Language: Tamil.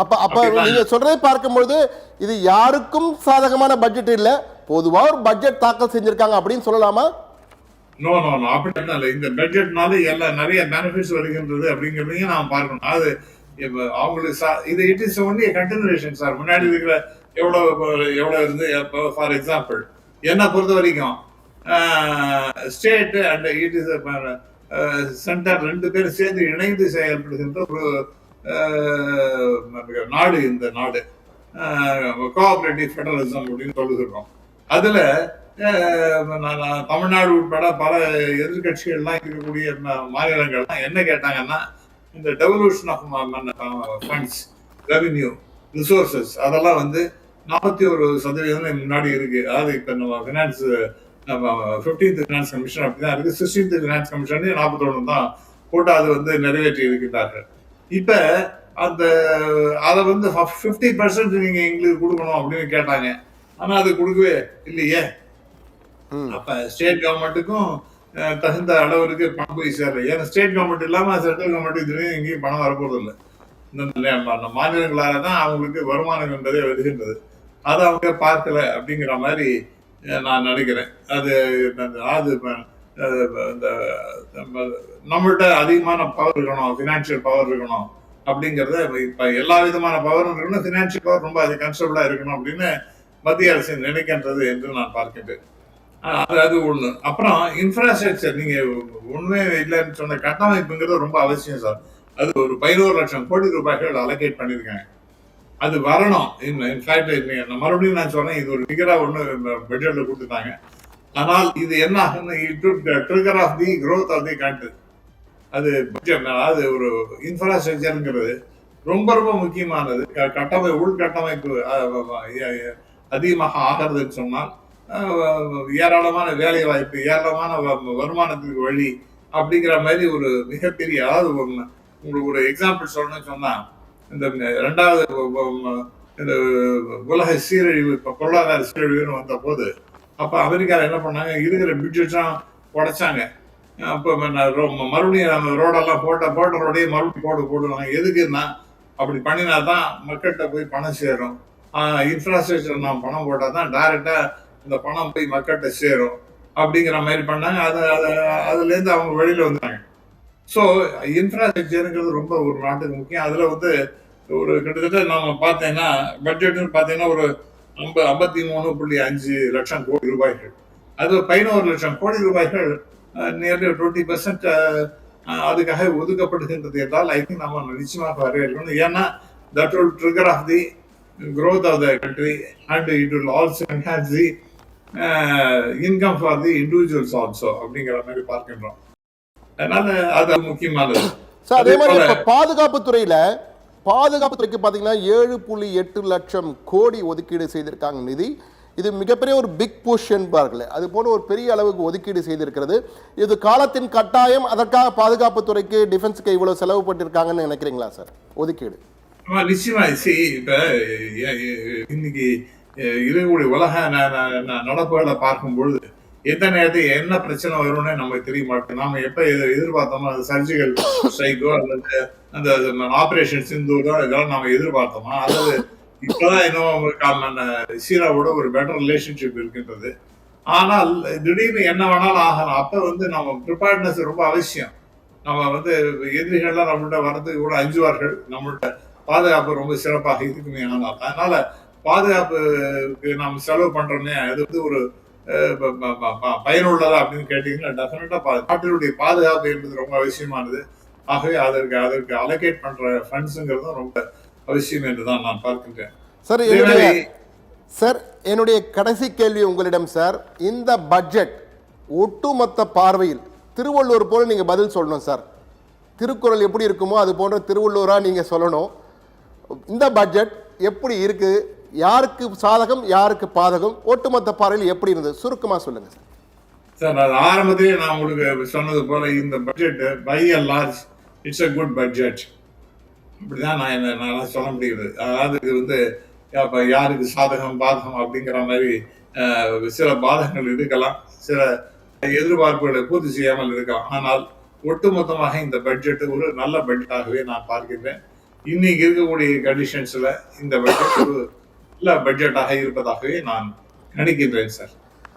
அப்ப அப்ப நீங்க சொல்றதை பார்க்கும்பொழுது இது யாருக்கும் சாதகமான பட்ஜெட் இல்ல, பொதுவா ஒரு பட்ஜெட் தாக்கல் செஞ்சிருக்காங்க அப்படின்னு சொல்லலாமா? நோ நோ நோ அப்படி இல்லை. இந்த பட்ஜெட்னால எல்லாம் நிறைய பெனிஃபிட்ஸ் வருகின்றது அப்படிங்கிறதையும் நாம் பார்க்கணும். அது அவங்களுக்கு இது it is only continuation sir. முன்னாடி இருக்கிற எவ்வளவு இருந்து ஃபார் எக்ஸாம்பிள் என்னை பொறுத்த வரைக்கும் state and it is centre ரெண்டு பேரும் சேர்ந்து இணைந்து செயல்படுகின்ற ஒரு நாடு இந்த நாடு. கோஆபரேட்டிவ் ஃபெடரலிசம் அப்படின்னு சொல்லுகிறோம். அதுல தமிழ்நாடு உட்பட பல எதிர்கட்சிகள்லாம் இருக்கக்கூடிய மாநிலங்கள்லாம் என்ன கேட்டாங்கன்னா, இந்த devolution of funds, revenue, resources அதெல்லாம் 41% முன்னாடி இருக்கு. அதாவது இப்ப நம்ம ஃபினான்ஸ் 15th ஃபினான்ஸ் கமிஷன் அப்படிதான் இருக்கு. 16th ஃபினான்ஸ் கமிஷன் 41 தான் போட்டு அது நிறைவேற்றி இருக்கின்றார்கள். இப்ப அந்த அதை 50% நீங்க எங்களுக்கு கொடுக்கணும் அப்படின்னு கேட்டாங்க. ஆனா அது கொடுக்கவே இல்லையே. அப்ப ஸ்டேட் கவர்மெண்ட்டுக்கும் தகுந்த அளவுக்கு பணம் போய் சேரல. ஏன்னா ஸ்டேட் கவர்மெண்ட் இல்லாம சென்ட்ரல் கவர்மெண்ட் இதுலயும் எங்கேயும் பணம் வரப்போறது இல்லை. இந்த மாநிலங்களால தான் அவங்களுக்கு வருமானம் என்பதே வருகின்றது. அதை அவங்க பார்க்கல அப்படிங்கிற மாதிரி நான் நினைக்கிறேன். அது நம்மள்கிட்ட அதிகமான பவர் இருக்கணும், பினான்சியல் பவர் இருக்கணும் அப்படிங்கிறத இப்ப எல்லா விதமான பவரும் இருக்கணும், பினான்சியல் பவர் ரொம்ப அது கன்ஸ்டபிளா இருக்கணும் அப்படின்னு மத்திய அரசு நினைக்கின்றது என்று நான் பார்க்கின்றேன். அது ஒண்ணு. அப்புறம் இன்ஃப்ராஸ்ட்ரக்சர் நீங்க ஒண்ணுமே இல்லைன்னு சொன்ன கட்டமைப்புங்கிறது ரொம்ப அவசியம் சார். அது ஒரு 11 லட்சம் கோடி ரூபாய்கள் அலோகேட் பண்ணிருக்காங்க. அது வரணும். இன்ஃபேக்ட் மறுபடியும் நான் சொன்னேன், இது ஒரு ஃபிகரா ஒண்ணு பட்ஜெட்ல கொடுத்துட்டாங்க. ஆனால் இது என்ன ஆகுன்னு trigger of the growth of the country. அது பட்ஜெட், அதாவது ஒரு இன்ஃப்ராஸ்ட்ரக்சர்ங்கிறது ரொம்ப ரொம்ப முக்கியமானது. உள்கட்டமைப்பு அதிகமாக ஆகிறதுன்னு சொன்னால் ஏராளமான வேலை வாய்ப்பு, ஏராளமான வருமானத்துக்கு வழி அப்படிங்கிற மாதிரி ஒரு மிகப்பெரிய, அதாவது உங்களுக்கு ஒரு எக்ஸாம்பிள் சொல்லணும்னு சொன்னா, இந்த 2வது இந்த உலக சீரழிவு, பொருளாதார சீரழிவுன்னு வந்த போது அப்ப அமெரிக்காவில் என்ன பண்ணாங்க, இருக்கிற பட்ஜெட்லாம் உடைச்சாங்க. அப்போ மறுபடியும் நம்ம ரோடெல்லாம் போட்ட ரோடையே மறுபடியும் போடுவாங்க. எதுக்குன்னா அப்படி பண்ணினா தான் மக்கள்கிட்ட போய் பணம் சேரும். இன்ஃப்ராஸ்ட்ரக்சர் நாம் பணம் போட்டால் தான் டைரக்டா இந்த பணம் போய் மக்கள்கிட்ட சேரும் அப்படிங்கிற மாதிரி பண்ணாங்க. அதுலேருந்து அவங்க வெளியில வந்தாங்க. ஸோ இன்ஃப்ராஸ்ட்ரக்சருங்கிறது ரொம்ப ஒரு நாட்டுக்கு முக்கியம். அதுல ஒரு கிட்டத்தட்ட நம்ம பார்த்தீங்கன்னா பட்ஜெட்னு பார்த்தீங்கன்னா ஒரு 53.5 லட்சம் கோடி ரூபாய்கள். அது 11 லட்சம் கோடி ரூபாய்கள், நியர்லி 20% அதுக்காக ஒதுக்கப்படுகின்றது என்றால் ஐ திங்க் நம்ம நிச்சயமாக வரவேற்கணும். ஏன்னா that will trigger of the growth of the country and it will also enhance the income for the individuals also அப்படிங்கிற மாதிரி பார்க்கின்றோம். அதனால அது முக்கியமானது. அதே மாதிரி இப்ப பாதுகாப்புத்துறைக்கு பாத்தீங்கன்னா 7.8 லட்சம் கோடி ஒதுக்கீடு செய்திருக்காங்க நிதி. இது மிகப்பெரிய ஒரு பிக் புஷ் என்பார்கள். அது போல ஒரு பெரிய அளவுக்கு ஒதுக்கீடு செய்திருக்கிறது. இது காலத்தின் கட்டாயம். அதற்காக பாதுகாப்புத்துறைக்கு, டிஃபென்ஸுக்கு இவ்வளவு செலவு பட்டிருக்காங்கன்னு நினைக்கிறீங்களா சார் ஒதுக்கீடு? நிச்சயமா. இப்ப இன்னைக்கு இருக்கக்கூடிய உலக நடப்புகளை பார்க்கும் பொழுது எந்த நேரத்தில் என்ன பிரச்சனை வரும்னு நமக்கு தெரிய மாட்டோம். நாம எப்ப எதிர்பார்த்தோமோ அது சர்ஜிக்கல் ஸ்ட்ரைக்கோ அல்லது அந்த ஆபரேஷன் சிந்தூரோ இதெல்லாம் நாம எதிர்பார்த்தோமா, அதாவது இப்பதான் இன்னும் சீனாவோட ஒரு பெட்டர் ரிலேஷன்ஷிப் இருக்கின்றது. ஆனால் திடீர்னு என்ன வேணாலும் ஆகலாம். அப்ப நம்ம ப்ரிப்பேர்ட்னஸ் ரொம்ப அவசியம். நம்ம எதிரிகள்லாம் நம்மள்ட்ட வர்றதுக்கு கூட அஞ்சுவார்கள். நம்மள்ட்ட பாதுகாப்பு ரொம்ப சிறப்பாக இருக்குமே. ஆனால் அதனால பாதுகாப்புக்கு நாம் செலவு பண்றோமே, அது ஒரு பயனுள்ளதா அப்படின்னு கேட்டீங்கன்னா டெஃபினட்டா நாட்டினுடைய பாதுகாப்பு என்பது ரொம்ப அவசியமானது. ஆகவே அதற்கு அலோகேட் பண்ற ஃபண்ட்ஸுங்கிறதும் ரொம்ப அவசியம் என்றுதான் நான் பார்க்கின்றேன். சார், என்னுடைய கடைசி கேள்வி உங்களிடம் சார். இந்த பட்ஜெட் ஒட்டுமொத்த பார்வையில் திருவள்ளுவர் போல நீங்க பதில் சொல்லணும் சார். திருக்குறள் எப்படி இருக்குமோ அது போன்ற திருவள்ளுவரா நீங்க சொல்லணும். இந்த பட்ஜெட் எப்படி இருக்கு, யாருக்கு சாதகம் யாருக்கு பாதகம், ஒட்டுமொத்த பார்வையில் எப்படி இருந்தது, சுருக்கமா சொல்லுங்க சார். சார், அது ஆரம்பத்திலே நான் உங்களுக்கு சொன்னது போல இந்த budget by and large it's a good budget. இப்படிதான் நான் சொல்ல முடியுது. அதாவது இது யாருக்கு சாதகம் பாதகம் அப்படிங்கிற மாதிரி சில பாதகங்கள் இருக்கலாம், சில எதிர்பார்ப்புகளை பூர்த்தி செய்யாமல் இருக்கலாம். ஆனால் ஒட்டுமொத்தமாக இந்த பட்ஜெட் ஒரு நல்ல பட்ஜெட்டாகவே நான் பார்க்கின்றேன். இன்னைக்கு இருக்கக்கூடிய கண்டிஷன்ஸ்ல இந்த பட்ஜெட் ஒரு நல்ல பட்ஜெட்டாக இருப்பதாகவே நான் நினைக்கின்றேன் சார்.